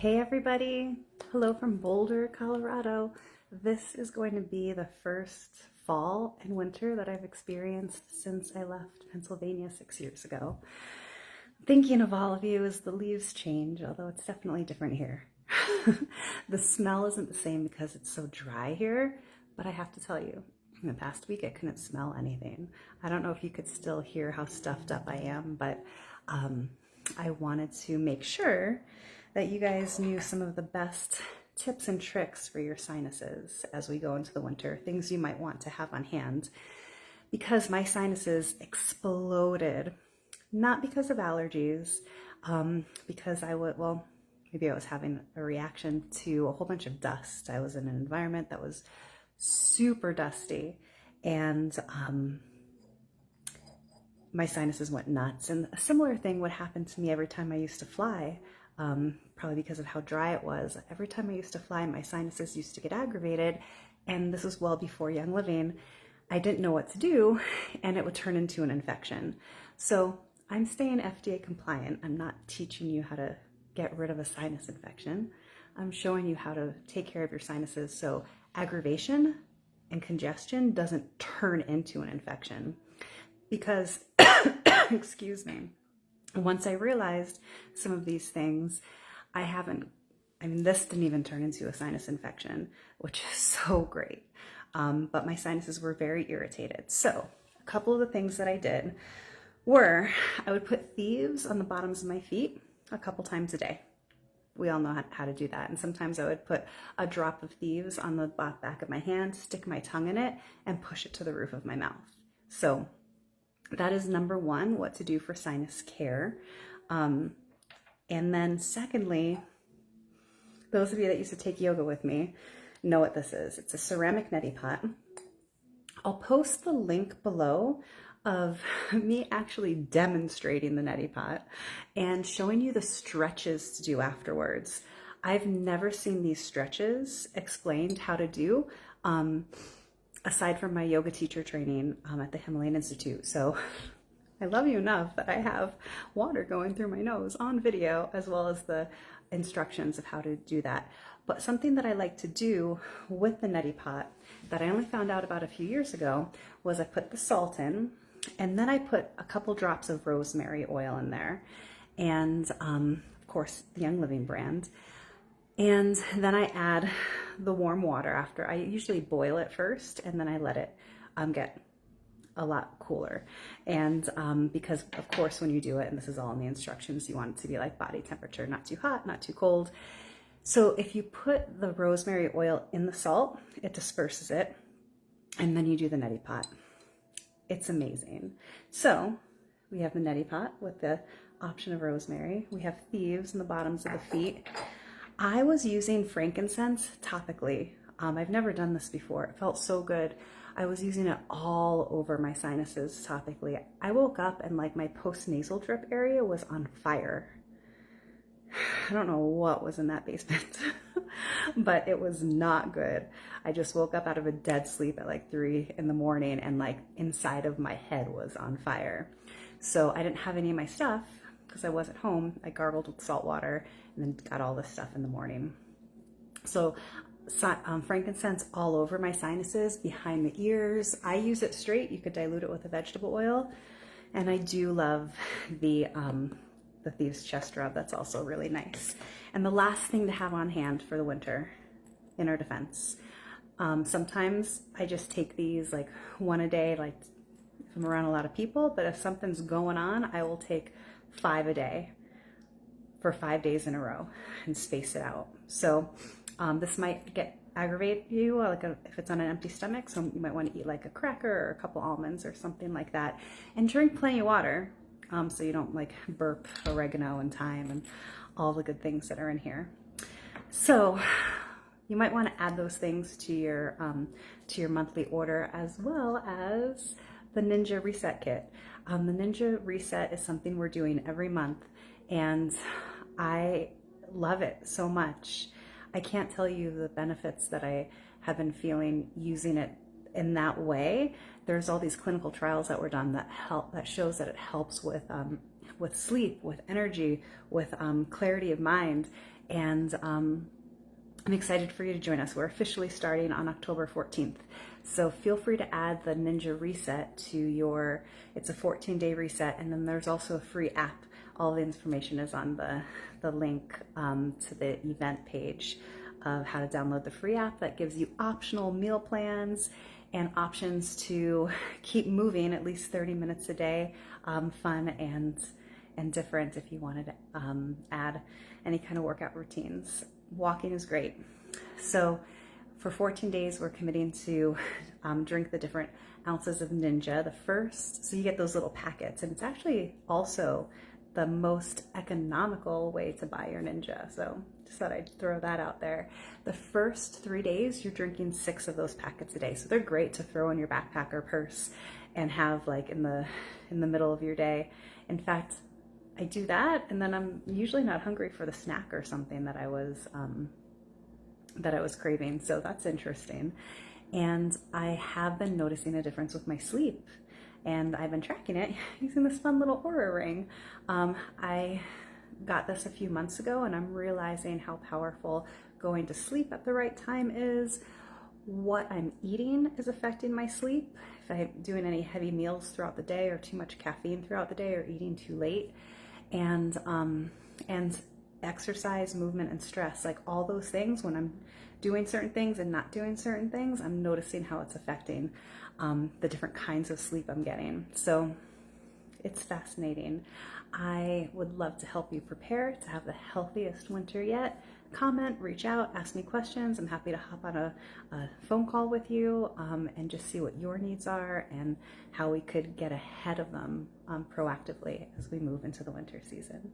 Hey everybody, hello from Boulder, Colorado. This is going to be the first fall and winter that I've experienced since I left Pennsylvania 6 years ago. Thinking of all of you as the leaves change, although it's definitely different here. The smell isn't the same because it's so dry here, but I have to tell you, in the past week I couldn't smell anything. I don't know if you could still hear how stuffed up I am, but I wanted to make sure that you guys knew some of the best tips and tricks for your sinuses as we go into the winter, things you might want to have on hand, because my sinuses exploded, not because of allergies, because maybe I was having a reaction to a whole bunch of dust. I was in an environment that was super dusty, and my sinuses went nuts. And a similar thing would happen to me every time I used to fly, probably because of how dry it was. Every time I used to fly, my sinuses used to get aggravated, and this was well before Young Living. I didn't know what to do, and it would turn into an infection. So I'm staying FDA compliant. I'm not teaching you how to get rid of a sinus infection. I'm showing you how to take care of your sinuses so aggravation and congestion doesn't turn into an infection. Because, excuse me, once I realized some of these things, this didn't even turn into a sinus infection, which is so great. But my sinuses were very irritated. So a couple of the things that I did were, I would put thieves on the bottoms of my feet a couple times a day. We all know how to do that. And sometimes I would put a drop of thieves on the back of my hand, stick my tongue in it, and push it to the roof of my mouth. So that is number one, what to do for sinus care. And then secondly, those of you that used to take yoga with me know what this is. It's a ceramic neti pot. I'll post the link below of me actually demonstrating the neti pot and showing you the stretches to do afterwards. I've never seen these stretches explained how to do, aside from my yoga teacher training at the Himalayan Institute. So I love you enough that I have water going through my nose on video, as well as the instructions of how to do that. But something that I like to do with the neti pot that I only found out about a few years ago was I put the salt in, and then I put a couple drops of rosemary oil in there, and of course the Young Living brand. And then I add the warm water after. I usually boil it first, and then I let it get a lot cooler. And because of course when you do it, and this is all in the instructions, you want it to be like body temperature, not too hot, not too cold. So if you put the rosemary oil in the salt, it disperses it, and then you do the neti pot. It's amazing. So we have the neti pot with the option of rosemary. We have thieves in the bottoms of the feet. I was using frankincense topically. I've never done this before. It felt so good. I was using it all over my sinuses topically. I woke up and like my postnasal drip area was on fire. I don't know what was in that basement, but it was not good. I just woke up out of a dead sleep at like 3 in the morning, and like inside of my head was on fire. So I didn't have any of my stuff because I wasn't home. I gargled with salt water and then got all this stuff in the morning. So frankincense all over my sinuses, behind the ears. I use it straight. You could dilute it with a vegetable oil. And I do love the thieves chest rub. That's also really nice. And the last thing to have on hand for the winter, in our defense. Sometimes I just take these like one a day, like if I'm around a lot of people, but if something's going on, I will take 5 a day for 5 days in a row and space it out. So this might aggravate you like if it's on an empty stomach. So you might want to eat like a cracker or a couple almonds or something like that, and drink plenty of water. So you don't like burp oregano and thyme and all the good things that are in here. So you might want to add those things to your monthly order, as well as the Ninja Reset Kit. The Ninja Reset is something we're doing every month, and I love it so much. I can't tell you the benefits that I have been feeling using it in that way. There's all these clinical trials that were done that shows that it helps with sleep, with energy, with clarity of mind. And I'm excited for you to join us. We're officially starting on October 14th. So feel free to add the Ninja Reset to your, it's a 14-day reset, and then there's also a free app. All the information is on the link to the event page of how to download the free app that gives you optional meal plans and options to keep moving at least 30 minutes a day, fun and different if you wanted to add any kind of workout routines. Walking is great. So for 14 days, we're committing to drink the different ounces of Ninja. So you get those little packets, and it's actually also the most economical way to buy your Ninja. So just thought I'd throw that out there. The first 3 days, you're drinking 6 of those packets a day. So they're great to throw in your backpack or purse and have like in the middle of your day. In fact, I do that, and then I'm usually not hungry for the snack or something that I was craving. So that's interesting. And I have been noticing a difference with my sleep, and I've been tracking it using this fun little Aura ring. I got this a few months ago, and I'm realizing how powerful going to sleep at the right time is. What I'm eating is affecting my sleep. If I'm doing any heavy meals throughout the day, or too much caffeine throughout the day, or eating too late, and exercise, movement, and stress, like all those things, when I'm doing certain things and not doing certain things, I'm noticing how it's affecting the different kinds of sleep I'm getting. So it's fascinating. I would love to help you prepare to have the healthiest winter yet. Comment, reach out, ask me questions. I'm happy to hop on a phone call with you and just see what your needs are and how we could get ahead of them proactively as we move into the winter season.